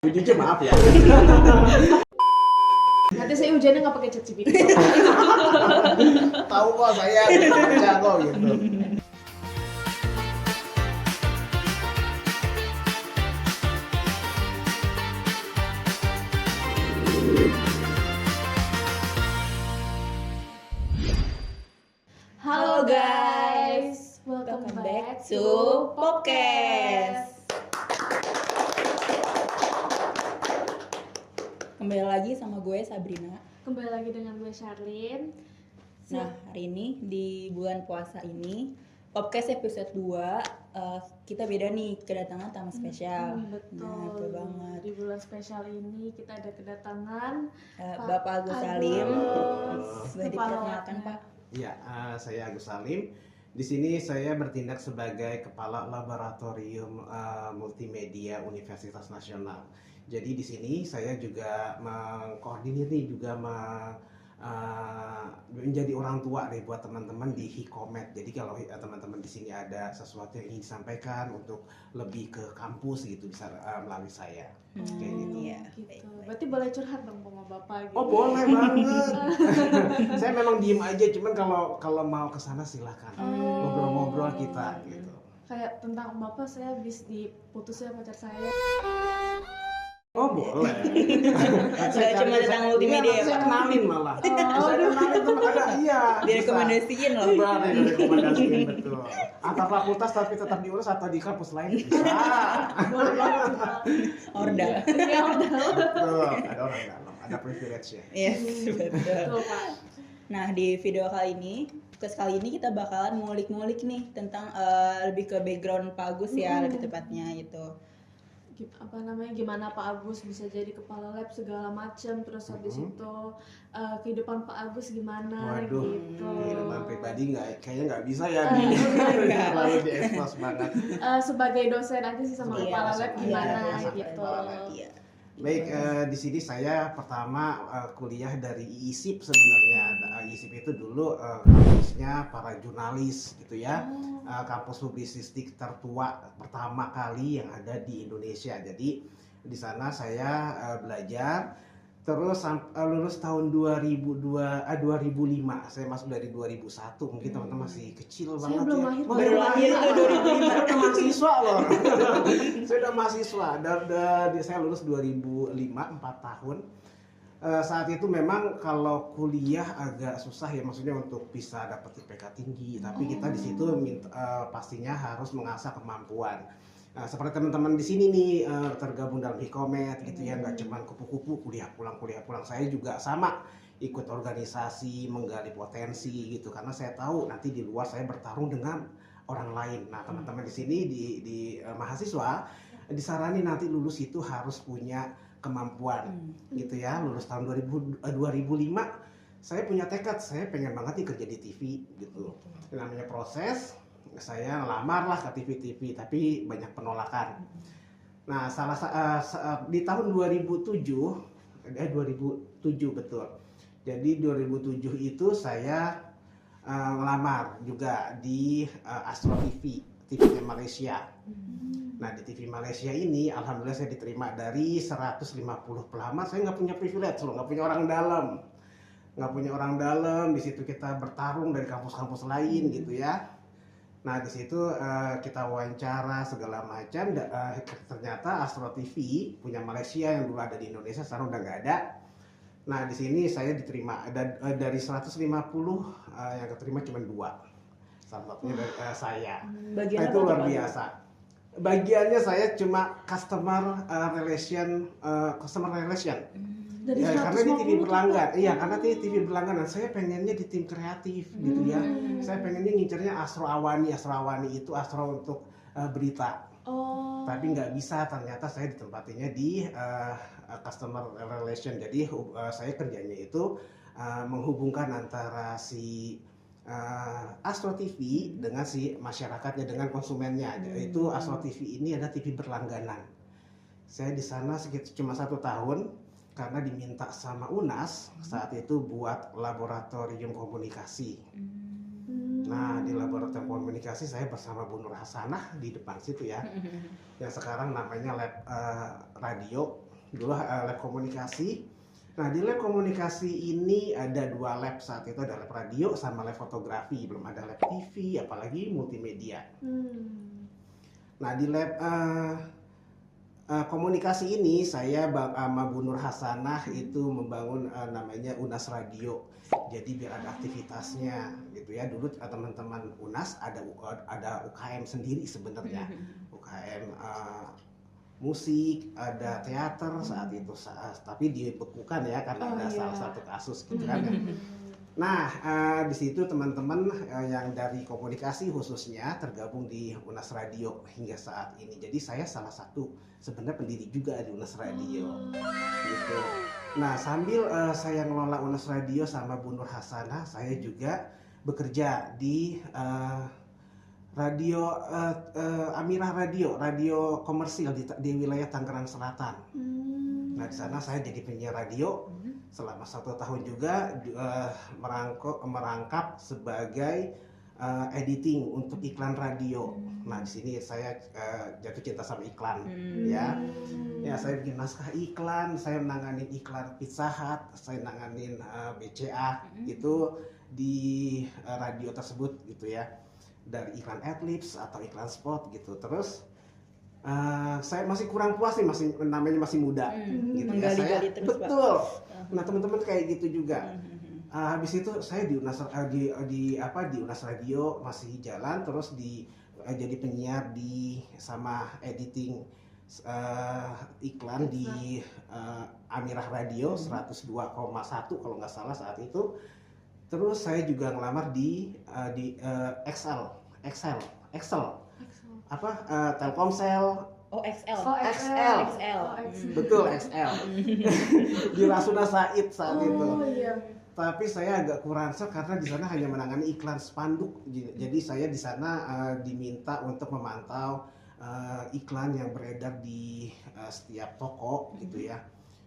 Jujur maaf ya. Nanti saya ujiannya nggak pakai ChatGPT. Tahu kok saya baca kok gitu. Halo guys, welcome back to Podcast. Kembali lagi sama gue Sabrina. Kembali lagi dengan gue Charlene. Nah, hari ini di bulan puasa ini Podcast episode 2 kita beda nih, kedatangan tamu spesial. Betul. Nah, betul banget. Di bulan spesial ini kita ada kedatangan Bapak Agus Salim. Boleh Kepala diperkenalkan, Labnya. Pak? Ya, saya Agus Salim. Di sini saya bertindak sebagai Kepala Laboratorium Multimedia Universitas Nasional. Jadi di sini saya juga mengkoordinir nih, juga menjadi orang tua nih buat teman-teman di Hikomet. Jadi kalau teman-teman di sini ada sesuatu yang ingin disampaikan untuk lebih ke kampus gitu, bisa melalui saya. Kayak gitu. Iya, Gitu. baik. Berarti boleh curhat dong sama Bapak gitu. Oh boleh banget. Saya memang diem aja, cuman kalau mau kesana silahkan ngobrol-ngobrol kita gitu. Kayak tentang Bapak, saya habis diputusnya pacar saya. Oh boleh. Nggak cuma tentang multimedia ya, Saya Pak? kenalin malah. Saya kenalin teman ada iya. Direkomendasiin loh. Boleh direkomendasiin betul. Antar fakultas tapi tetap diurus atau di kampus lain bisa. Boleh banget. Ordal. Iya, udah. Betul. Ada orang dalam, ada privilege ya. Yes, betul. Betul, Pak. Nah, di video kali ini, podcast kali ini kita bakalan ngulik-ngulik nih tentang lebih ke background Pak Agus ya, lebih tepatnya gitu. Gimana Pak Agus bisa jadi kepala lab segala macam, terus habis itu kehidupan Pak Agus gimana Waduh, gitu. kehidupan pribadi kayaknya nggak bisa ya. Nggak. Terlalu diekspos banget. Sebagai dosen aja sih sama Iya, kepala lab sama gimana sama gitu. kepala lab. Iya. Baik, di sini saya pertama kuliah dari IISIP sebenarnya. IISIP itu dulu kampusnya para jurnalis gitu ya. Kampus publisistik tertua pertama kali yang ada di Indonesia. Jadi di sana saya belajar terus lulus tahun 2005. Saya masuk dari 2001. Mungkin teman-teman masih kecil Saya banget belum ya. lahir. Oh, Baru lahir tuh 2005. Saya udah mahasiswa loh. Saya udah mahasiswa. Saya lulus 2005, 4 tahun. Saat itu memang kalau kuliah agak susah ya, maksudnya untuk bisa dapat IPK tinggi. Tapi kita di situ pastinya harus mengasah kemampuan. Seperti teman-teman di sini nih tergabung dalam Hikomet gitu ya, nggak cuma kupu-kupu kuliah pulang. Saya juga sama ikut organisasi, menggali potensi gitu, karena saya tahu nanti di luar saya bertarung dengan orang lain. Nah teman-teman di sini di mahasiswa disarani nanti lulus itu harus punya kemampuan gitu ya. Lulus tahun 2005 saya punya tekad, saya pengen banget nih kerja di TV gitu. Namanya proses, saya ngelamar lah ke TV, tapi banyak penolakan. Nah di tahun 2007 betul. Jadi 2007 itu saya ngelamar juga di Astro TV, TV-nya Malaysia. Nah di TV Malaysia ini alhamdulillah saya diterima dari 150 pelamar. Saya nggak punya privilege loh, nggak punya orang dalam. Di situ kita bertarung dari kampus-kampus lain gitu ya. Nah di situ kita wawancara segala macam. Ternyata Astro TV punya Malaysia yang dulu ada di Indonesia sekarang udah nggak ada. Nah di sini saya diterima dari 150 yang keterima cuma 2. Salah satunya dari saya. Bagian Nah, itu apa luar tuh, Pak? biasa. Bagiannya saya cuma customer relation. Dari Ya, karena di TV 150 berlanggan, tuh, Pak. iya karena di TV berlangganan. Saya pengennya di tim kreatif gitu ya. Saya pengennya ngincernya Astro Awani itu Astro untuk berita. Oh. Tapi nggak bisa, ternyata saya ditempatinya di customer relation. Jadi saya kerjanya itu menghubungkan antara si Astro TV dengan si masyarakatnya, dengan konsumennya. Itu Astro TV ini ada TV berlangganan. Saya di sana sekitar cuma 1 tahun karena diminta sama UNAS saat itu buat laboratorium komunikasi. Nah di laboratorium komunikasi saya bersama Bu Nur Hasanah di depan situ ya, yang sekarang namanya lab radio dulu lab komunikasi. Nah di lab komunikasi ini ada 2 lab saat itu, ada lab radio sama lab fotografi, belum ada lab TV apalagi multimedia. Nah di lab komunikasi ini saya sama Bu Nur Hasanah itu membangun namanya UNAS Radio. Jadi biar ada aktivitasnya gitu ya. Dulu teman-teman UNAS ada UKM sendiri sebenarnya. UKM musik, ada teater saat itu, tapi dibekukan ya karena ada salah satu kasus gitu kan. Nah, di situ teman-teman yang dari komunikasi khususnya tergabung di UNAS Radio hingga saat ini. Jadi saya salah satu sebenarnya pendiri juga di UNAS Radio. Gitu. Nah, sambil saya ngelola UNAS Radio sama Bu Nur Hasanah, saya juga bekerja di radio Amirah Radio komersil di wilayah Tangerang Selatan. Nah di sana saya jadi penyiar radio selama 1 tahun juga, merangkap sebagai editing untuk iklan radio. Nah di sini saya jatuh cinta sama iklan, ya saya bikin naskah iklan, saya menangani iklan Pizza Hut, saya menangani BCA itu di radio tersebut gitu ya. Dari iklan Adlibs atau iklan spot gitu. Terus saya masih kurang puas nih, namanya masih muda gitu ya saya. Betul. Nah teman-teman kayak gitu juga. Habis itu saya di UNAS di UNAS Radio masih jalan, terus jadi penyiar sama editing iklan di Amirah Radio 102,1 kalau nggak salah saat itu. Terus saya juga ngelamar di Excel Telkomsel. XL. Betul, XL. Di Rasuna Said saat itu. Iya. Tapi saya agak kurang karena di sana hanya menangani iklan spanduk. Jadi saya di sana diminta untuk memantau iklan yang beredar di setiap toko gitu ya.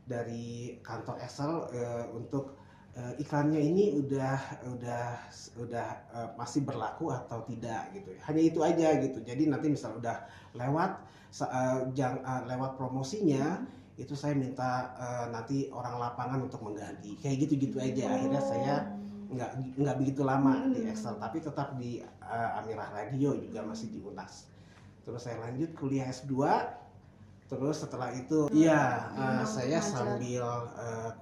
Dari kantor Excel untuk iklannya ini udah masih berlaku atau tidak gitu. Hanya itu aja gitu. Jadi nanti misal udah lewat promosinya itu saya minta nanti orang lapangan untuk mengganti. Kayak gitu-gitu aja. Akhirnya saya nggak begitu lama di Excel, tapi tetap di Amirah Radio juga masih di UNAS. Terus saya lanjut kuliah S2. Terus setelah itu saya sambil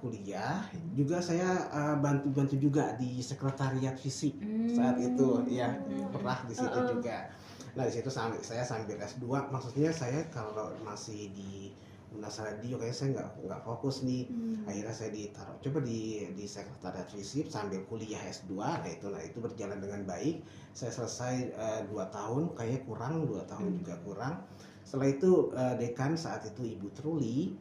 kuliah juga saya bantu juga di sekretariat fisik saat itu ya, pernah di situ juga. Nah di situ saya sambil S2, maksudnya saya kalau masih di UNAS Radio kayaknya saya nggak fokus nih. Akhirnya saya ditaruh coba di sekretariat fisik sambil kuliah S2. Nah itu berjalan dengan baik. Saya selesai 2 tahun, kayaknya kurang 2 tahun juga kurang. Setelah itu dekan saat itu Ibu Truli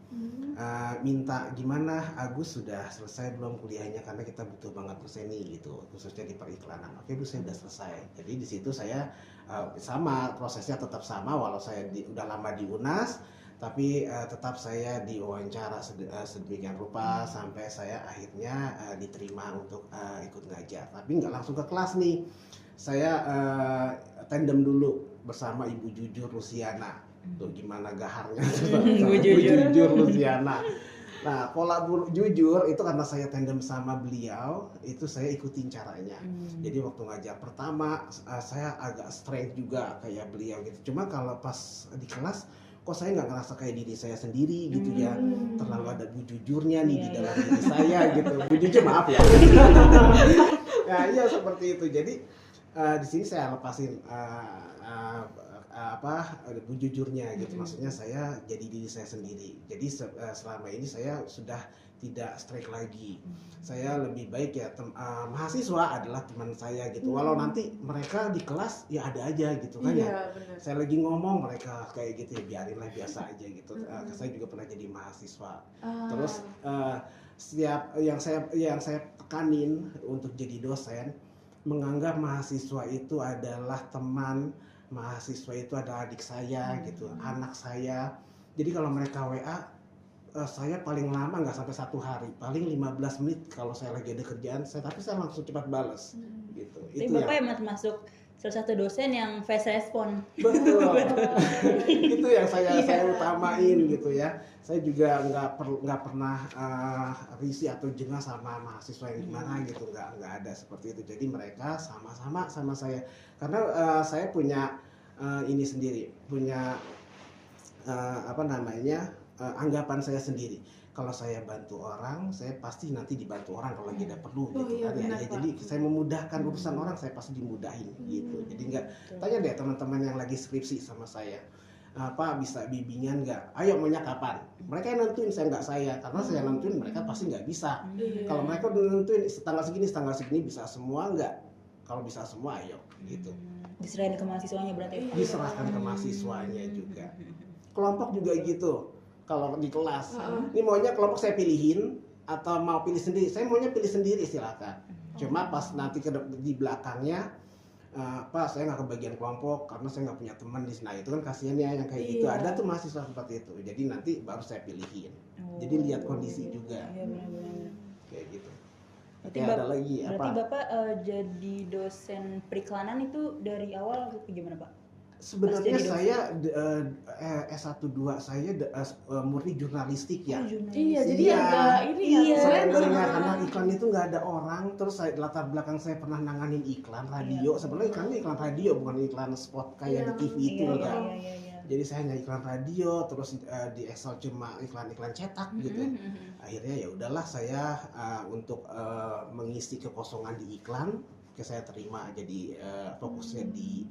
minta gimana Agus sudah selesai belum kuliahnya, karena kita butuh banget dosennya gitu, khususnya di periklanan. Oke Bu, saya sudah selesai. Jadi di situ saya sama prosesnya tetap sama, walau saya udah lama di UNAS, tapi tetap saya diwawancara sedemikian rupa sampai saya akhirnya diterima untuk ikut ngajar. Tapi nggak langsung ke kelas nih, saya tandem dulu bersama Ibu Jujur Luciana. Tuh gimana gaharnya Bu Jujur Luciana. Nah pola Bu Jujur itu karena saya tandem sama beliau, itu saya ikutin caranya. Jadi waktu ngajar pertama saya agak strength juga kayak beliau gitu. Cuma kalau pas di kelas kok saya nggak ngerasa kayak diri saya sendiri gitu ya. Terlalu ada Bu Jujurnya nih di dalam diri saya gitu. Bu Jujur maaf ya. Nah iya seperti itu. Jadi di sini saya lepasin Bu Jujurnya gitu. Maksudnya saya jadi diri saya sendiri. Jadi selama ini saya sudah tidak strike lagi. Saya lebih baik ya mahasiswa adalah teman saya gitu. Walau nanti mereka di kelas ya ada aja gitu kan ya. Bener. Saya lagi ngomong mereka kayak gitu ya biarinlah, biasa aja gitu. Saya juga pernah jadi mahasiswa. Terus setiap yang saya tekanin untuk jadi dosen, menganggap mahasiswa itu adalah teman, mahasiswa itu adalah adik saya gitu, anak saya. Jadi kalau mereka WA, saya paling lama nggak sampai 1 hari, paling 15 menit kalau saya lagi ada kerjaan, tapi saya langsung cepat balas gitu. Tapi Bapak ya masuk salah satu dosen yang fast respon. Betul. Itu yang saya utamain gitu ya. Saya juga nggak pernah risih atau jengah sama mahasiswa yang gimana gitu, nggak ada seperti itu. Jadi mereka sama-sama sama saya, karena saya punya ini sendiri, punya apa namanya anggapan saya sendiri. Kalau saya bantu orang, saya pasti nanti dibantu orang kalau lagi ada perlu gitu iya, kan ya. benar, Pak. Jadi saya memudahkan urusan orang, saya pasti dimudahin gitu. Jadi nggak, tanya deh teman-teman yang lagi skripsi sama saya, Pak bisa bimbingan nggak? Ayo maunya kapan? Mereka yang nentuin, saya nggak saya, karena saya nentuin mereka pasti nggak bisa. Iya. Kalau mereka udah nentuin tanggal segini bisa semua nggak? Kalau bisa semua ayo gitu. Diserahin ke mahasiswanya berarti. Iya. Diserahkan ke mahasiswanya juga. Kelompok juga gitu. Kalau di kelas, ini maunya kelompok saya pilihin atau mau pilih sendiri? Saya maunya pilih sendiri, silakan. Cuma pas nanti di belakangnya, Pak saya nggak kebagian kelompok karena saya nggak punya teman di sana. Itu kan kasihan ya yang kayak gitu. Iya. Ada tuh mahasiswa seperti itu. Jadi nanti baru saya pilihin. Jadi lihat kondisi juga Iya benar-benar. kayak gitu. Berarti, Oke, ada lagi berarti apa? Bapak jadi dosen periklanan itu dari awal atau gimana Pak? Sebenarnya Pas jadi saya S1-2 saya murni jurnalistik ya. Oh, jurnalis. Iya, jadi Iya. agak ini ya. Iya. Sebenarnya karena iklan itu nggak ada orang, terus saya latar belakang saya pernah nanganin iklan radio. Sebenarnya iklannya iklan radio, bukan iklan spot kayak di TV itu Iya, enggak. iya. Jadi saya hanya iklan radio, terus di Excel cuma iklan-iklan cetak gitu. Akhirnya ya udahlah saya untuk mengisi kekosongan di iklan, saya terima jadi fokusnya di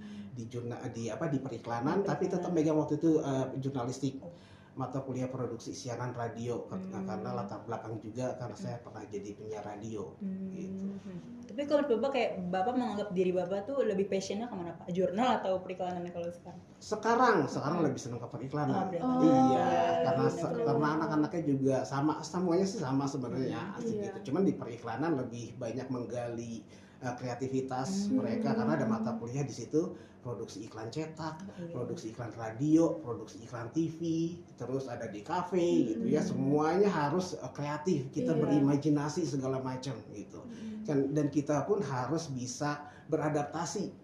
periklanan, tapi tetap megang waktu itu jurnalistik, mata kuliah produksi siaran radio karena latar belakang juga karena saya pernah jadi penyiar radio gitu. Tapi kalau Bapak kayak Bapak menganggap diri Bapak tuh lebih passionnya kemana Pak? Jurnal atau periklanan kalau sekarang? Sekarang lebih senang ke periklanan. Oh, Iya, betul. karena anak-anaknya juga semuanya sih sama sebenarnya asik Iya. gitu. Cuman di periklanan lebih banyak menggali kreativitas mereka karena ada mata kuliah di situ, produksi iklan cetak, produksi iklan radio, produksi iklan TV, terus ada di kafe gitu ya. Semuanya harus kreatif, kita Iya. berimajinasi segala macam gitu. Dan kita pun harus bisa beradaptasi.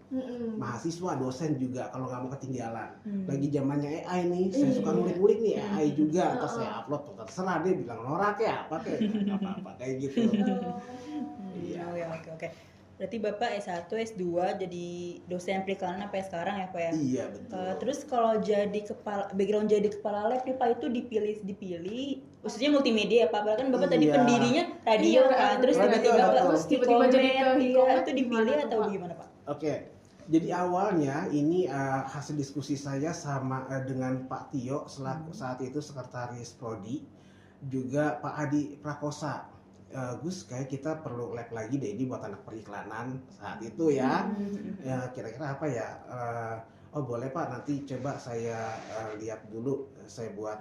Mahasiswa, dosen juga kalau nggak mau ketinggalan. Lagi zamannya AI nih, saya suka ngulik-ngulik nih AI juga, terus saya upload, terserah dia bilang norak ya apa kayak nggak apa-apa kayak gitu. Iya. Oh ya, oke. Berarti Bapak S1, S2 jadi dosen periklanan sampai sekarang ya Pak ya? Iya betul. Terus kalau background jadi kepala lab nih Pak itu dipilih, khususnya multimedia ya Pak. Bahkan Bapak tadi Iya. pendirinya radio Iya, kan, terus radio, tiba-tiba betul. Bapak Terus tiba-tiba jadi ke Hikomet, itu dipilih gimana tuh, atau Pak? gimana Pak? Oke, jadi awalnya ini hasil diskusi saya sama dengan Pak Tio selaku saat itu sekretaris Prodi, juga Pak Adi Prakosa. Gus, kayak kita perlu lab lagi deh ini buat anak periklanan saat itu ya. Ya kira-kira apa ya? Oh boleh Pak, nanti coba saya lihat dulu, saya buat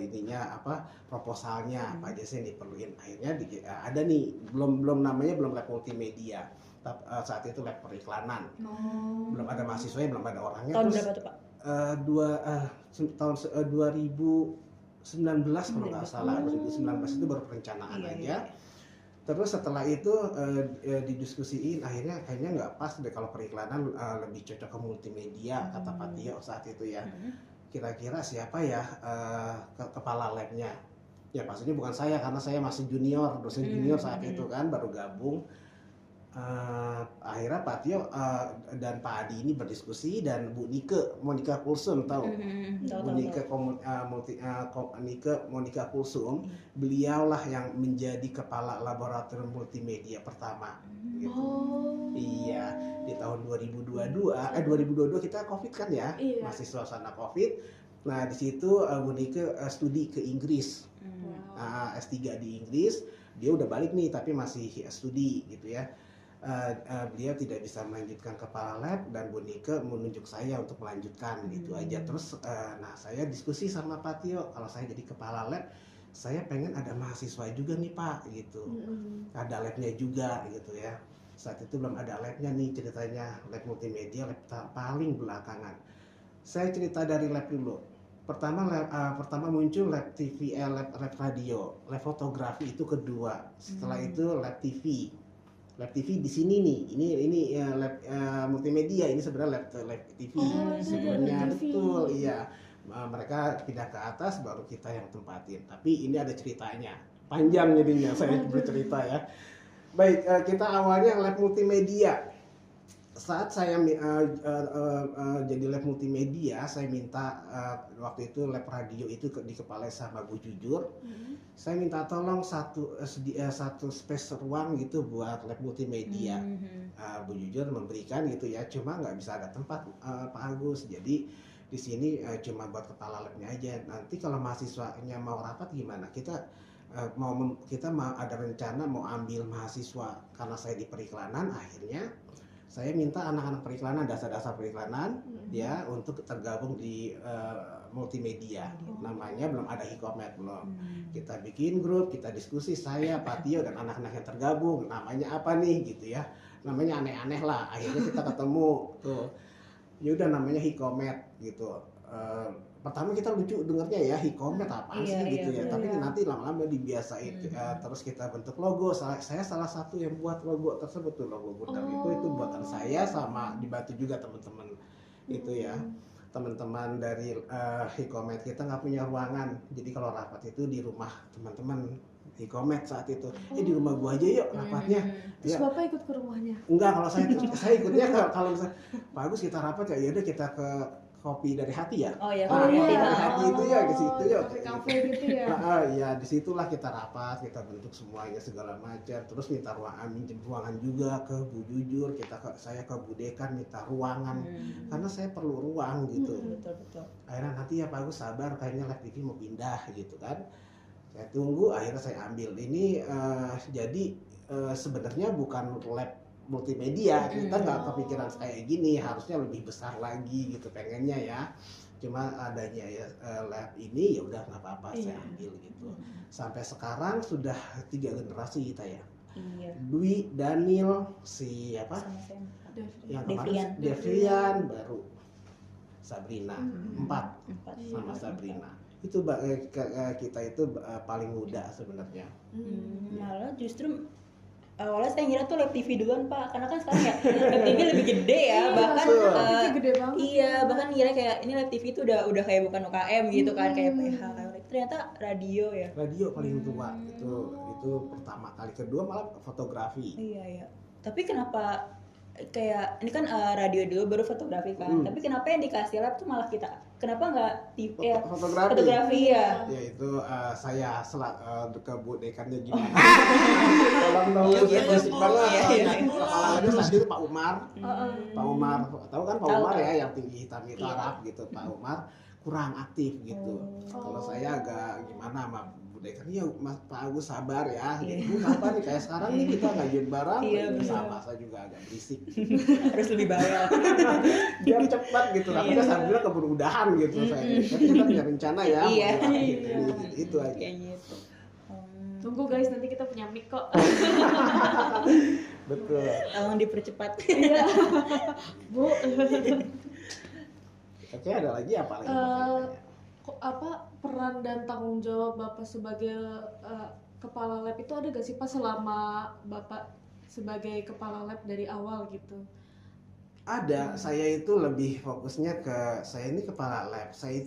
ininya apa proposalnya apa aja sih yang diperluin. Akhirnya ada nih, belum namanya belum lab multimedia. Saat itu lab periklanan, belum ada mahasiswanya, belum ada orangnya. Tahun Terus berapa tuh Pak? tahun 2019 kalau nggak salah, 2019 itu baru perencanaan aja. Iya. Terus setelah itu didiskusiin, akhirnya kayaknya nggak pas deh kalau periklanan, lebih cocok ke multimedia kata Pak Tio saat itu ya. Kira-kira siapa ya kepala labnya? Ya pastinya bukan saya karena saya masih junior, dosen junior saat itu kan baru gabung. Akhirnya Pak Tio dan Pak Adi ini berdiskusi dan Bu Monika Kulsum tahu? Bu Monika Kulsum, beliaulah yang menjadi kepala laboratorium multimedia pertama. Gitu. Iya, di tahun 2022 kita COVID kan ya, Iya. masih suasana COVID. Nah di situ Bu Nika studi ke Inggris, S3 di Inggris. Dia udah balik nih tapi masih studi gitu ya. Beliau tidak bisa melanjutkan kepala lab dan Bu Nike menunjuk saya untuk melanjutkan gitu aja. Terus nah saya diskusi sama Pak Tio, kalau saya jadi kepala lab saya pengen ada mahasiswa juga nih Pak gitu, ada labnya juga gitu ya. Saat itu belum ada labnya nih ceritanya, lab multimedia lab paling belakangan. Saya cerita dari lab dulu. Pertama muncul lab TV, lab radio, lab fotografi itu kedua. Setelah itu lab TV. lab TV di sini nih, ini lab multimedia, ini sebenarnya lab TV sebenarnya, betul, iya. Mereka pindah ke atas baru kita yang tempatin, tapi ini ada ceritanya panjang jadinya saya bercerita ya. Baik, kita awalnya lab multimedia. Saat saya jadi lab multimedia, saya minta waktu itu lab radio itu di kepala sama Bu Jujur. Saya minta tolong satu space ruang gitu buat lab multimedia. Bu Jujur memberikan gitu ya, cuma nggak bisa ada tempat Pak Agus. Jadi di sini cuma buat kepala labnya aja. Nanti kalau mahasiswanya mau rapat gimana? Kita mau ada rencana mau ambil mahasiswa, karena saya di periklanan, akhirnya saya minta anak-anak periklanan, dasar-dasar periklanan ya untuk tergabung di multimedia. Namanya belum ada Hikomet, belum. Kita bikin grup, kita diskusi, saya, Pak Tio dan anak-anak yang tergabung, namanya apa nih gitu ya. Namanya aneh-aneh lah. Akhirnya kita ketemu tuh. Ya udah namanya Hikomet gitu. Pertama kita lucu dengernya ya, Hikomet apaan sih gitu ya. Tapi nanti lama-lama dibiasain. Terus kita bentuk logo. Saya salah satu yang buat logo tersebut tuh, logo Gundam itu buatan saya, sama dibantu juga teman-teman itu ya. Teman-teman dari Hikomet, kita nggak punya ruangan. Jadi kalau rapat itu di rumah teman-teman Hikomet saat itu. Di rumah gua aja yuk rapatnya. Terus Ya. Bapak ikut ke rumahnya? Enggak, kalau saya ikutnya kalau misalnya Pak Agus kita rapat ya udah kita ke kopi dari hati ya. Oh ya, Kopi dari dari hati. hati itu ya ke situ ya. Kafe gitu ya. Ya disitulah kita rapat, kita bentuk semuanya segala macam. Terus minta ruangan, minjem ruangan juga ke Bu Jujur. Saya ke Bu Dekan minta ruangan karena saya perlu ruang gitu. Betul. Akhirnya nanti ya Pak Agus sabar, kayaknya Lab TV mau pindah gitu kan. Saya tunggu, akhirnya saya ambil ini. Jadi sebenarnya bukan lab multimedia, kita nggak kepikiran kayak gini, harusnya lebih besar lagi gitu pengennya ya. Cuma adanya ya lab ini ya udah nggak apa-apa, saya ambil gitu. Sampai sekarang sudah 3 generasi kita ya. Iya. Dwi, Daniel, siapa? Sama saya. Yang Devrian. kemarin Devrian, baru Sabrina, 4 4. sama Sabrina. Itu kita itu paling muda sebenarnya. Malah justru awalnya saya ngira tuh Lab TV duluan Pak, karena kan sekarang ya Lab TV lebih gede ya, bahkan gede banget. iya, bahkan ngira kayak ini Lab TV itu udah kayak bukan UKM gitu kan, kayak PH, ternyata radio ya. Radio paling tua itu pertama kali, kedua malah fotografi. Iya. Tapi kenapa kayak ini kan radio dulu baru fotografi kan, tapi kenapa yang dikasih lab tuh malah kita, kenapa nggak TV fotografi ya? Ya itu saya ke Bu Dekannya gimana? Tolong dong, saya berisik banget. Kepala itu tadi itu Pak Umar. Pak Umar, tahu kan Pak Umar ya, yang tinggi hitam itu Arab gitu. Pak Umar kurang aktif gitu. Kalau saya agak gimana sama Bu Dekan, ya Mas Pak Agus sabar ya. Gitu. Kapan nih kayak sekarang nih kita ngajuin barang, sama saya juga agak berisik. Harus lebih bawel. Biar cepat gitu. Tapi kan saya bilang keburu udahan gitu saya. Tapi kita punya rencana ya. Itu aja. Kayak gitu. Tunggu guys, nanti kita punya mic kok. Betul. Tolong dipercepat. Iya. Bu. Oke, ada lagi apa lagi? Apa peran dan tanggung jawab Bapak sebagai kepala lab itu ada gak sih Pak selama Bapak sebagai kepala lab dari awal gitu? Ada, saya itu lebih fokusnya ke saya ini kepala lab. Saya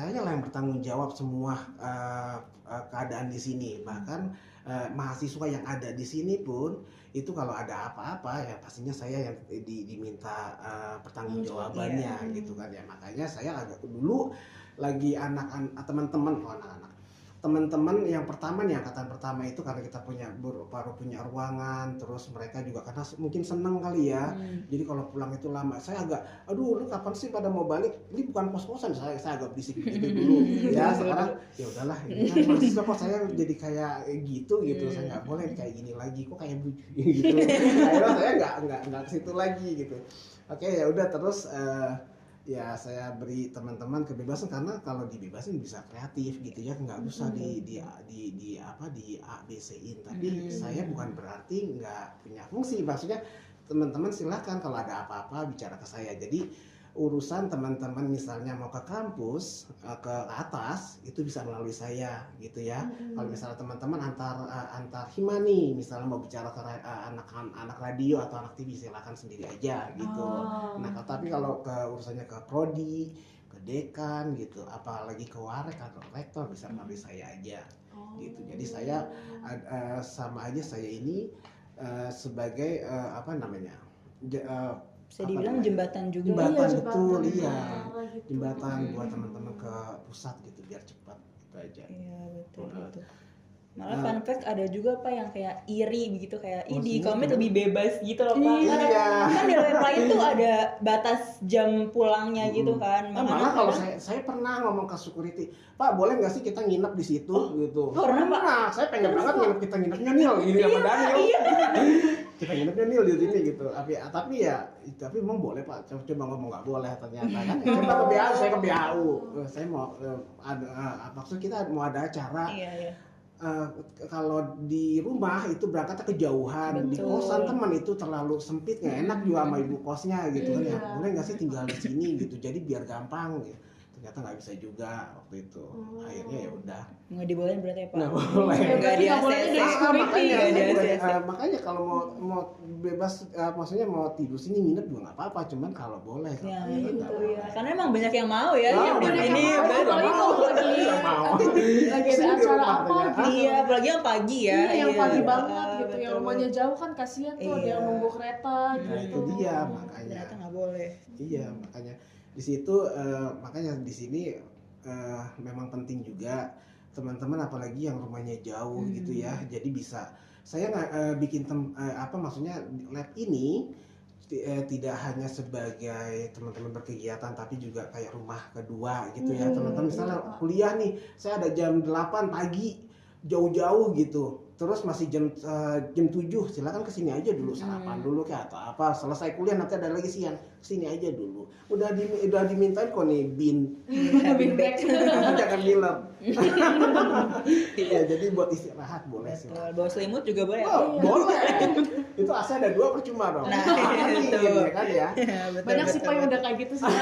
yang bertanggung jawab semua keadaan di sini. Bahkan mahasiswa yang ada di sini pun itu kalau ada apa-apa ya pastinya saya yang diminta pertanggungjawabannya gitu kan ya. Makanya saya agak dulu lagi teman-teman yang pertama nih, angkatan pertama itu karena kita baru punya ruangan, terus mereka juga karena mungkin seneng kali ya. Jadi kalau pulang itu lama, saya agak aduh lu kapan sih pada mau balik, ini bukan kos-kosan, saya agak berisik gitu dulu ya. Sekarang ya udahlah, ini kan mahasiswa kok saya jadi kayak gitu saya nggak boleh kayak gini lagi, kok kayak gitu. Akhirnya saya nggak ke situ lagi gitu. Oke, ya udah terus ya saya beri teman-teman kebebasan, karena kalau dibebasin bisa kreatif gitu ya, nggak usah di ABC-in. Tapi saya bukan berarti nggak punya fungsi, maksudnya teman-teman silakan kalau ada apa-apa bicara ke saya. Jadi urusan teman-teman misalnya mau ke kampus ke atas itu bisa melalui saya gitu ya. Kalau misalnya teman-teman antar hima nih, misalnya mau bicara ke anak radio atau anak TV, silakan sendiri aja gitu. Nah tapi kalau ke urusannya ke prodi, ke dekan gitu, apalagi ke warek atau rektor, bisa melalui saya aja gitu. Jadi saya sama aja saya ini sebagai apa namanya, bisa dibilang jembatan juga. jembatan, Iya, betul, jembatan iya, antara gitu. jembatan buat teman-teman ke pusat gitu biar cepat gitu aja. Iya betul betul. Malah fun fact ada juga Pak yang kayak iri begitu, kayak di Komet lebih bebas gitu loh Pak. Iya. Kan di Web lain tuh ada batas jam pulangnya gitu kan. Malah kalau saya pernah ngomong ke security, Pak boleh nggak sih kita nginep di situ gitu. Pernah, Pak? Saya pengen banget kita nginepnya Nil ini sama Daniel. Kita nginepnya Nil di sini gitu. Tapi memang boleh Pak. Coba ngomong nggak boleh ternyata kan. Coba ke BAU, saya ke BAU. Saya mau maksud kita mau ada acara. Iya. Kalau di rumah itu berangkatnya kejauhan, di kosan teman itu terlalu sempit, nggak enak juga sama ibu kosnya gitu kan ya. Boleh nggak sih tinggal di sini gitu, jadi biar gampang gitu. Ternyata nggak bisa juga waktu itu. Akhirnya ya udah. Nggak dibolehin berarti ya Pak? Nggak boleh. Nggak di Makanya kalau mau bebas, maksudnya mau tidur sini nginep juga nggak apa-apa, cuman kalau boleh. Ya kalau itu nggak ya. boleh. Karena emang banyak yang mau ya Ah, yang di banyak sini. yang mau. Apalagi kalau lagi ada acara apa gitu. Iya, apalagi yang pagi ya. Iya, yang pagi Iya, banget gitu, betul. yang rumahnya jauh kan kasihan tuh, ada yang Iya. nunggu kereta gitu. Nah itu dia makanya. Ternyata nggak boleh. Iya makanya di situ makanya di sini memang penting juga teman-teman apalagi yang rumahnya jauh gitu ya. Jadi bisa saya bikin maksudnya lab ini tidak hanya sebagai teman-teman berkegiatan tapi juga kayak rumah kedua gitu ya. Teman-teman misalnya kuliah nih, saya ada jam 8 pagi jauh-jauh gitu. Terus masih jam 7, silakan kesini aja dulu, sarapan dulu kayak atau apa, selesai kuliah nanti ada lagi siang, kesini aja dulu. Udah dimintain kok nih bin. Lebih baik. Jangan ngiler. Iya, jadi buat istirahat boleh sih. Betul. Bawa selimut juga boleh. Oh, boleh. Itu AC ada 2 percuma dong. Nah, itu ya kan ya. Banyak sih Pak yang udah kayak gitu sih.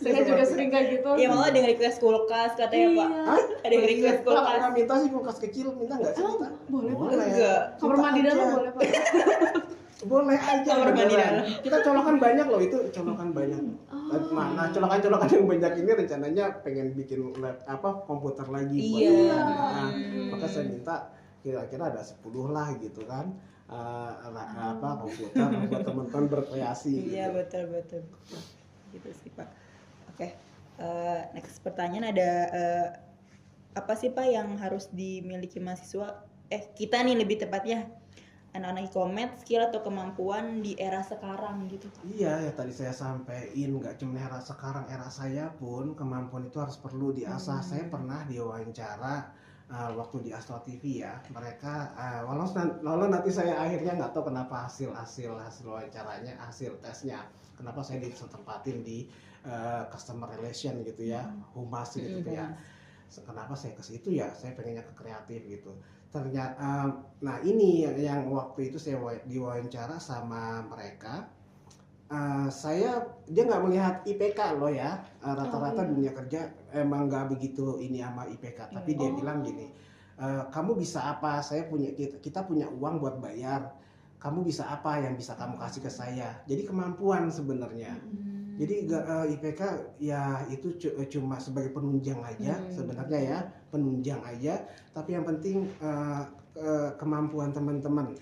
Saya juga sering kayak gitu. Iya, malah ada yang request kulkas katanya Pak. Hah? Ada yang request kulkas. Kalau minta sih kulkas kecil, minta nggak sih kita? Boleh, Enggak. Kamar mandi dalam boleh Pak. Boleh aja. Kamar mandi beneran. dalam. Kita colokan banyak loh, itu colokan banyak. Nah, colokan-colokan yang banyak ini rencananya pengen bikin lab komputer lagi buat Iya. nah, maka saya minta kira-kira ada 10 lah gitu kan. Komputer buat teman-teman berkreasi. Iya, gitu. betul. Gitu sih Pak. Oke. Next pertanyaan ada apa sih Pak yang harus dimiliki mahasiswa? Kita nih lebih tepatnya anak-anak Komet, skill atau kemampuan di era sekarang gitu. Iya, ya tadi saya sampaikan nggak cuma era sekarang, era saya pun kemampuan itu harus perlu diasah. Saya pernah diwawancara waktu di Astro TV ya. Mereka walau nanti saya akhirnya nggak tahu kenapa hasil wawancaranya, hasil tesnya, kenapa saya ditempatin di customer relation gitu ya, humas gitu ya. Kenapa saya ke situ ya? Saya pengennya ke kreatif gitu. Ternyata, nah ini yang waktu itu saya diwawancara sama mereka. Dia nggak melihat IPK loh ya. Rata-rata dunia kerja emang nggak begitu ini sama IPK. Tapi dia bilang gini, kamu bisa apa? Kita punya uang buat bayar. Kamu bisa apa yang bisa kamu kasih ke saya? Jadi kemampuan sebenarnya. Jadi IPK ya itu cuma sebagai penunjang aja sebenarnya ya, penunjang aja. Tapi yang penting kemampuan teman-teman.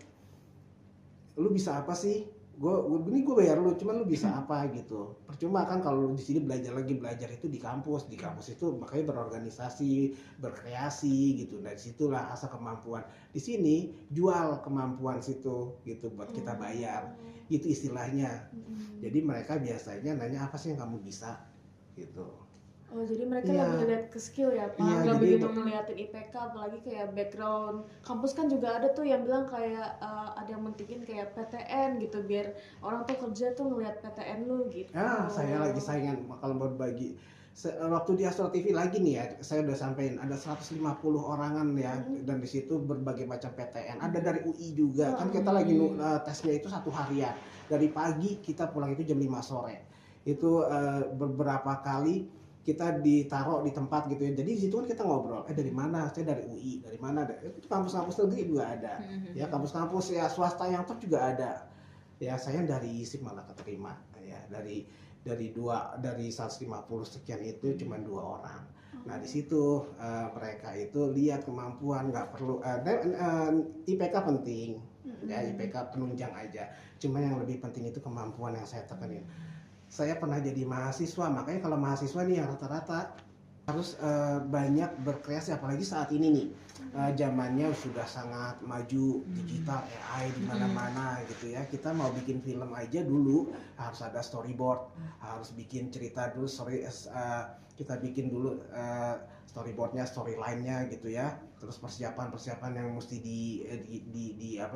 Lu bisa apa sih? Gue bayar lu, cuman lu bisa apa gitu. Percuma kan kalau lu di sini belajar itu di kampus itu makanya berorganisasi, berkreasi gitu. Dari situlah asal kemampuan. Di sini jual kemampuan situ gitu buat kita bayar. Gitu istilahnya. Jadi mereka biasanya nanya apa sih yang kamu bisa gitu. Oh, jadi mereka lebih ngeliat ke skill ya Pak, nggak begitu ngeliatin IPK, apalagi kayak background kampus kan juga ada tuh yang bilang kayak ada yang mentingin kayak PTN gitu, biar orang tuh kerja tuh ngeliat PTN lu gitu. Saya lagi saingan kalau berbagi. Waktu di Astro TV lagi nih ya, saya udah sampein ada 150 orangan ya, dan di situ berbagai macam PTN. Ada dari UI juga, kan kita lagi tesnya itu 1 harian. Dari pagi kita pulang itu jam 5 sore. Itu beberapa kali kita ditaruh di tempat gitu ya. Jadi di situ kan kita ngobrol. Dari mana? Saya dari UI. Dari mana? Itu kampus-kampus negeri juga ada. Ya, kampus-kampus ya swasta yang top juga ada. Ya, saya dari ISIP malah keterima. Ya, dari 150 sekian itu cuma 2 orang. Nah, di situ mereka itu lihat kemampuan, nggak perlu IPK penting. Ya, IPK penunjang aja. Cuma yang lebih penting itu kemampuan yang saya tekanin. Saya pernah jadi mahasiswa, makanya kalau mahasiswa nih yang rata-rata harus banyak berkreasi, apalagi saat ini nih zamannya sudah sangat maju, digital, AI di mana-mana gitu ya. Kita mau bikin film aja dulu harus ada storyboard, harus bikin cerita dulu, kita bikin dulu storyboardnya, storyline-nya gitu ya. Terus persiapan yang mesti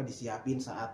disiapin saat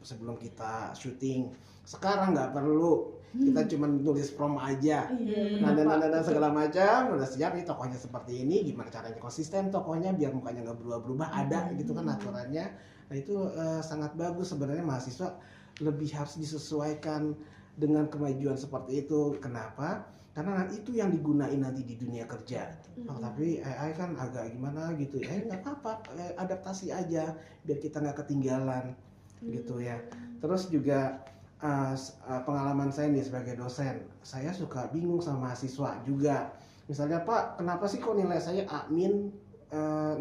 sebelum kita syuting. Sekarang nggak perlu, kita cuma tulis prompt aja, dan segala macam udah siap. Nih tokohnya seperti ini, gimana caranya konsisten tokohnya biar mukanya nggak berubah-berubah, ada gitu kan aturannya. Nah itu sangat bagus sebenarnya. Mahasiswa lebih harus disesuaikan dengan kemajuan seperti itu. Kenapa? Karena itu yang digunain nanti di dunia kerja. Tapi AI kan agak gimana gitu ya, nggak apa-apa, adaptasi aja biar kita nggak ketinggalan gitu ya. Terus juga pengalaman saya nih sebagai dosen, saya suka bingung sama mahasiswa juga. Misalnya, Pak, kenapa sih kok nilai saya admin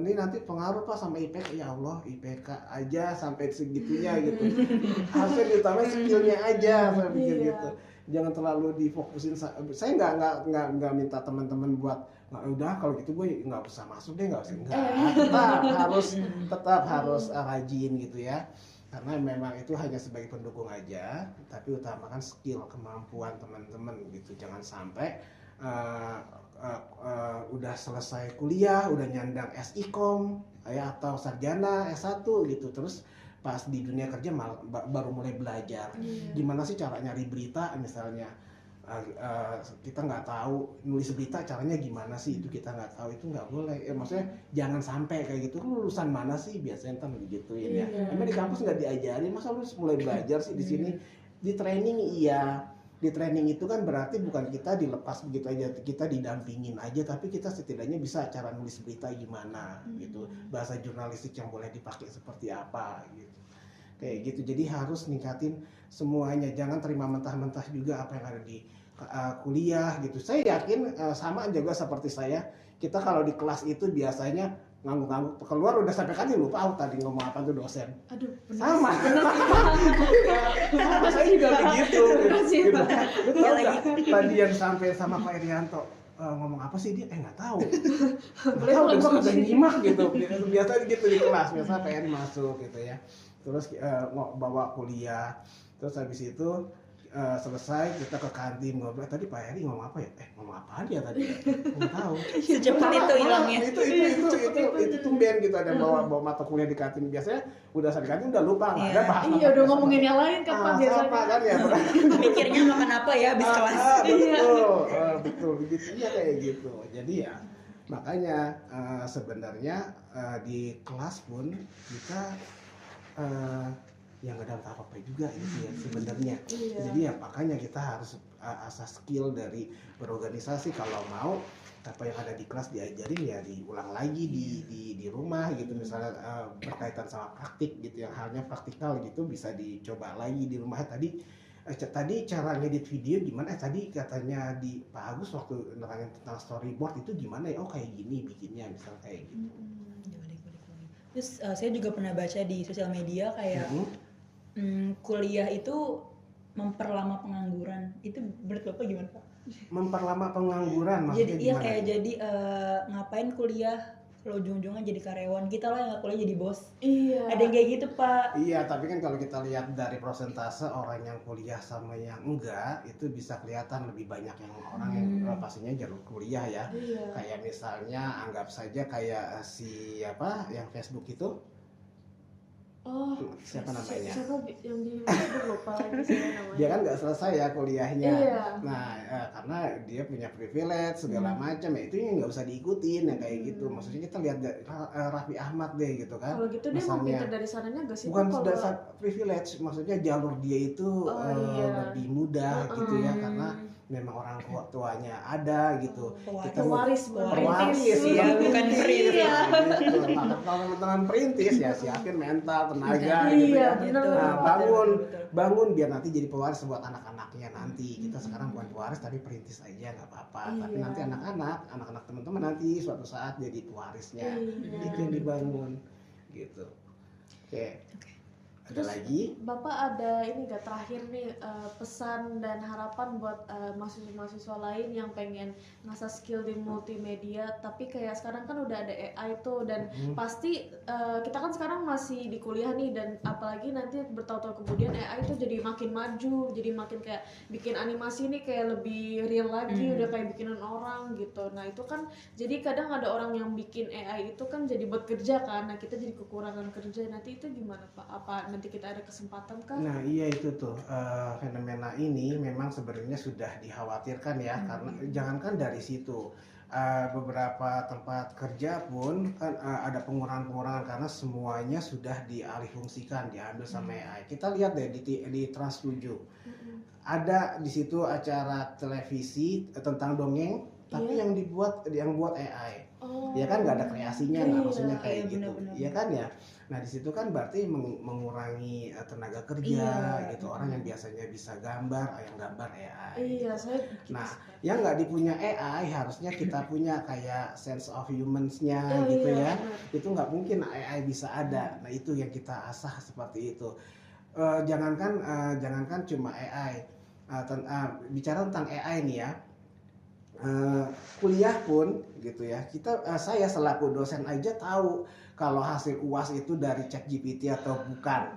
ini nanti pengaruh Pak sama IPK? Ya Allah, IPK aja sampai segitunya gitu. Harusnya diutamain skillnya aja, saya pikir gitu. Jangan terlalu difokusin. Saya nggak minta teman-teman buat udah kalau gitu gue nggak usah masuk deh, nggak usah. Tetap harus rajin gitu ya. Karena memang itu hanya sebagai pendukung aja, tapi utamakan skill, kemampuan teman-teman gitu. Jangan sampai udah selesai kuliah, udah nyandang SIKOM ya, atau sarjana S1 gitu, terus pas di dunia kerja baru mulai belajar gimana sih cara nyari berita misalnya. Kita nggak tahu nulis berita caranya gimana sih, itu kita nggak tahu, itu nggak boleh. Maksudnya jangan sampai kayak gitu. Lulusan mana sih biasanya ntar digituin ya. Emang di kampus nggak diajarin, masa lu mulai belajar sih di sini. Di training iya, di training itu kan berarti bukan kita dilepas begitu aja, kita didampingin aja, tapi kita setidaknya bisa cara nulis berita gimana gitu, bahasa jurnalistik yang boleh dipakai seperti apa gitu, kayak gitu. Jadi harus ningkatin semuanya, jangan terima mentah-mentah juga apa yang ada di kuliah gitu. Saya yakin sama juga seperti saya, kita kalau di kelas itu biasanya ngangguk-ngangguk, keluar udah sampai kan lupa tadi ngomong apa tuh dosen. Aduh, sama saya juga begitu gitu. Betul nggak tadi yang sampai sama Pak Irianto ngomong apa sih dia? Nggak tahu. Nggak tahu, gue kagak nyimak gitu. Biasa gitu di kelas, biasa PN masuk gitu ya. Terus bawa kuliah, terus habis itu selesai kita ke kantin ngobrol. Tadi Pak Heri ngomong apa ya? Ngomong apa dia tadi? Nggak tahu. Secepat itu hilangnya. Itu tumben gitu, ada bawa mata kuliah di kantin. Biasanya udah sampai kantin udah lupa, nggak ada bahas. Iya, udah ngomongin yang lain kan Pak biasanya. Kan ya. Mikirnya makan apa ya habis kelas. Betul begitu ya, kayak gitu. Jadi ya makanya sebenarnya di kelas pun kita yang nggak dapat apa-apa juga gitu ya sebenarnya. Jadi ya makanya kita harus asah skill dari berorganisasi. Kalau mau apa yang ada di kelas diajarin ya diulang lagi di rumah gitu, misalnya berkaitan sama praktik gitu, yang halnya praktikal gitu bisa dicoba lagi di rumah. Tadi cara ngedit video gimana? Tadi katanya di Pak Agus waktu nerangin tentang storyboard itu gimana ya? Oh kayak gini bikinnya, misal kayak gitu. Terus saya juga pernah baca di sosial media kayak kuliah itu memperlama pengangguran. Itu menurut Bapak gimana Pak? Memperlama pengangguran maksudnya jadi, gimana? Iya kayak jadi ngapain kuliah kalau ujung-ujungnya jadi karyawan, kita lah yang nggak kuliah jadi bos. Iya. Ada yang kayak gitu Pak. Iya, tapi kan kalau kita lihat dari persentase orang yang kuliah sama yang enggak, itu bisa kelihatan lebih banyak yang orang yang pastinya jalur kuliah ya. Iya. Kayak misalnya anggap saja kayak si apa yang Facebook itu. Oh, siapa namanya? Siapa yang di Facebook lupa lagi saya namanya. Dia kan nggak selesai ya kuliahnya. Iya. Nah, karena dia punya privilege segala macam, ya itu yang nggak usah diikutin yang kayak gitu. Maksudnya kita lihat Raffi Ahmad deh gitu kan. Kalau gitu dia mau pinter dari sananya gak sih? Bukan dasar privilege, maksudnya jalur dia itu lebih mudah gitu ya, karena memang orang tuanya ada gitu. Kita mau Pewaris, perwaris ya, bukan perintis. Iya. gitu. Nah, kalau teman-teman perintis ya siapin mental, tenaga Iya, gitu ya. bener. Nah, bangun Betul. bangun biar nanti jadi pewaris buat anak-anaknya nanti. Kita sekarang bukan pewaris tapi perintis aja nggak apa-apa. Tapi Iya. nanti anak-anak teman-teman nanti suatu saat jadi pewarisnya. Iya. Itu yang dibangun gitu. Oke. Ada Terus, lagi? Bapak ada ini gak terakhir nih pesan dan harapan buat mahasiswa-mahasiswa lain yang pengen ngasah skill di multimedia, tapi kayak sekarang kan udah ada AI tuh dan pasti kita kan sekarang masih di kuliah nih, dan apalagi nanti bertahun-tahun kemudian AI itu jadi makin maju, jadi makin kayak bikin animasi nih kayak lebih real lagi, udah kayak bikinan orang gitu. Nah itu kan jadi kadang ada orang yang bikin AI itu kan jadi buat kerja kan, nah kita jadi kekurangan kerja, nanti itu gimana Pak? Apa nanti kita ada kesempatan kah? Nah iya itu tuh fenomena ini memang sebenarnya sudah dikhawatirkan ya, karena jangankan dari situ beberapa tempat kerja pun kan ada pengurangan-pengurangan karena semuanya sudah dialihfungsikan, diambil sama AI. Kita lihat deh di Trans 7 ada di situ acara televisi tentang dongeng, tapi yang buat AI. Oh. Ya kan nggak ada kreasinya, nggak maksudnya kayak iya, gitu, benar-benar. ya kan ya. Nah di situ kan berarti mengurangi tenaga kerja gitu, orang yang biasanya bisa gambar, yang gambar AI. Iya, saya Nah, yang nggak dipunya AI harusnya kita punya kayak sense of humans-nya Oh, gitu iya, ya. benar. Itu nggak mungkin AI bisa ada. Nah itu yang kita asah seperti itu. Jangankan cuma AI. Bicara tentang AI nih ya. Kuliah pun gitu ya, saya selaku dosen aja tahu kalau hasil UAS itu dari ChatGPT atau bukan.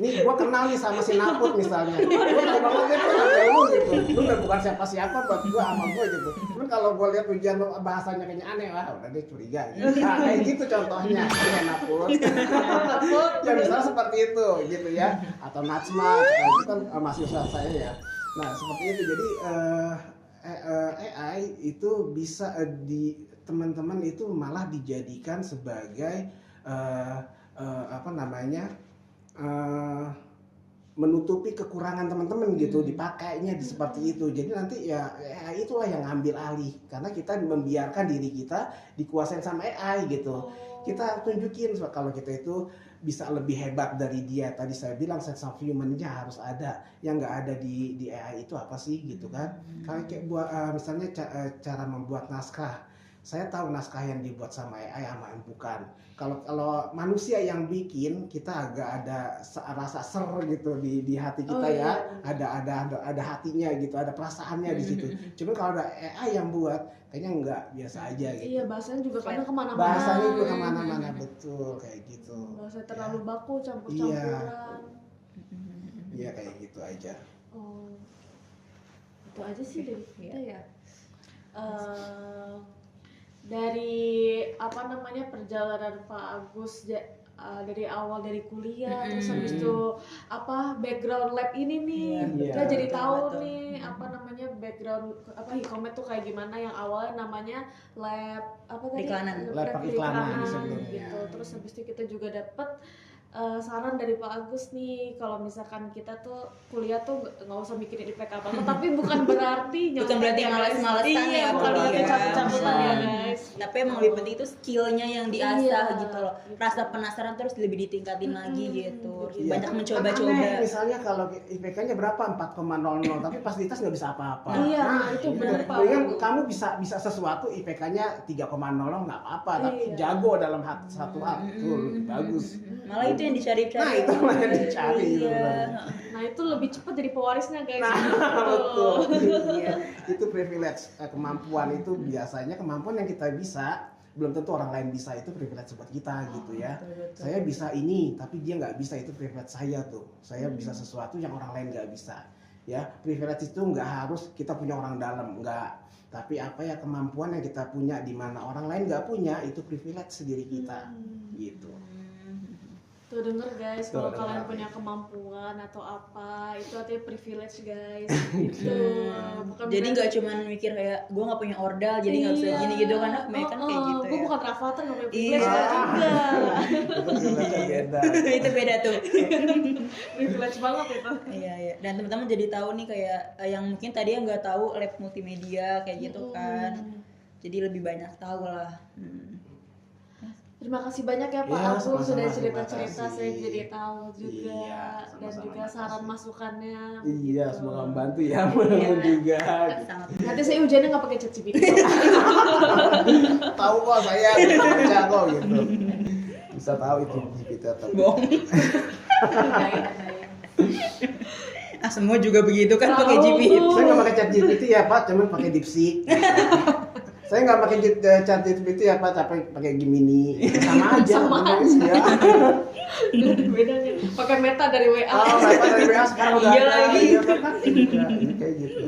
Nih gua kenal nih sama si Naput misalnya, gua kenal banget nih sama lu gitu, lu udah bukan siapa-siapa buat gua sama gua gitu. Cuman kalau gua lihat ujian lu bahasanya kayaknya aneh, wah udah deh curiga gitu. Nah, kayak gitu contohnya ya Naput. Ya misalnya seperti itu gitu ya, atau Najma itu kan mahasiswa saya ya. Nah seperti itu, jadi AI itu bisa di teman-teman itu malah dijadikan sebagai apa namanya menutupi kekurangan teman-teman gitu, dipakainya seperti itu. Jadi nanti ya AI itulah yang ngambil alih karena kita membiarkan diri kita dikuasain sama AI gitu. Kita tunjukin kalau kita itu bisa lebih hebat dari dia. Tadi saya bilang sense of human-nya harus ada, yang nggak ada di AI itu apa sih gitu kan. Kayak misalnya cara membuat naskah, saya tahu naskah yang dibuat sama AI sama yang bukan. Kalau manusia yang bikin, kita agak ada rasa ser gitu di hati kita ya. Ada hatinya gitu, ada perasaannya di situ. Cuman kalau ada AI yang buat, kayaknya nggak, biasa aja gitu. Iya, bahasanya juga kadang kemana-mana. Bahasanya juga kemana-mana, betul kayak gitu. Bahasa terlalu baku, Iya. campur-campuran. Iya kayak gitu aja. Oh, itu aja sih dari kita ya. Dari apa namanya perjalanan Pak Agus dari awal dari kuliah, terus habis itu apa background lab ini nih, Iya, kita jadi betul, tahu betul. nih apa namanya background apa Hikomet tuh kayak gimana, yang awalnya namanya lab apa tadi, Periklanan. Lab periklanan periklanan sebelumnya. gitu. Terus habis itu kita juga dapat saran dari Pak Agus nih, kalau misalkan kita tuh kuliah tuh nggak usah mikirin IPK apa, tapi bukan berarti Bukan berarti nyontek ya, guys. malas-malasan Iya, ya, bukan berarti kuliah. cabut-cabutan ya Hmm. guys. Tapi emang lebih penting itu skillnya yang diasah Iya, gitu loh. gitu. Rasa penasaran terus lebih ditingkatin lagi gitu. Iya, Banyak kan mencoba-coba. aneh, misalnya kalau IPK-nya berapa 4,00 tapi pas dites nggak bisa apa-apa. Iya, nah itu iya. benar, Pak. Mendingan kamu bisa sesuatu IPK-nya 3,00 nggak apa-apa, tapi Iya. jago dalam satu hal itu lebih bagus. Malah itu yang dicari-cari. Nah itu lah yang dicari gitu. Iya. Nah itu lebih cepat jadi pewarisnya guys. Nah, Gitu. betul. Iya, itu privilege, kemampuan itu biasanya kemampuan yang kita bisa belum tentu orang lain bisa, itu privilege buat kita gitu ya. betul. Saya bisa ini tapi dia nggak bisa, itu privilege saya tuh. Saya bisa sesuatu yang orang lain nggak bisa. Ya, privilege itu nggak harus kita punya orang dalam, nggak. Tapi apa ya kemampuan yang kita punya di mana orang lain nggak punya, itu privilege sendiri kita gitu. Tuh denger guys, Tuh, kalau denger. kalian punya kemampuan atau apa, itu artinya privilege guys. Gitu. Bukan Jadi berarti- nggak cuman mikir kayak gue nggak punya ordal jadi nggak bisa Iya. gini gitu kan, banyak kan kayak gitu Gue ya. bukan Rafathar, nggak punya Iya. privilege nggak juga. Itu privilege beda. Itu beda tuh. Privilege banget itu. Iya iya. Dan teman-teman jadi tahu nih kayak yang mungkin tadi yang nggak tahu lab multimedia kayak gitu kan. Jadi lebih banyak tahu lah. Terima kasih banyak ya Pak Iya, Abdul sama-sama, sudah terima cerita-cerita, kasih. saya jadi tahu juga Iya, dan sama-sama, juga makasih. saran masukannya. Iya, gitu. semoga membantu ya, mudah-mudahan juga. Sangat. Nanti saya ujiannya nggak pakai ChatGPT. Tahu kok saya bisa baca kok gitu. Bisa tahu itu GPT atau Bohong. Ah semua juga begitu kan pakai Tahu. GPT. Saya nggak pakai chat GPT ya Pak, cuman pakai DeepSeek. Saya nggak pakai chat GPT ya Pak, tapi pakai Gemini. Sama aja. Sama namanya, aja. ya. Bedanya pakai Meta dari WA. Oh, Meta dari WA sekarang udah Iya ada. lagi. Iya, pakai juga. Ini kayak gitu.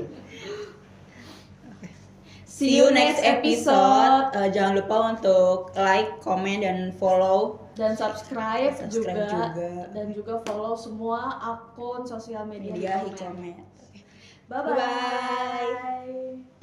See you next episode. Jangan lupa untuk like, comment, dan follow. Dan subscribe Subscribe juga. dan juga follow semua akun sosial media Media Hikomet. Hikomet. Bye bye.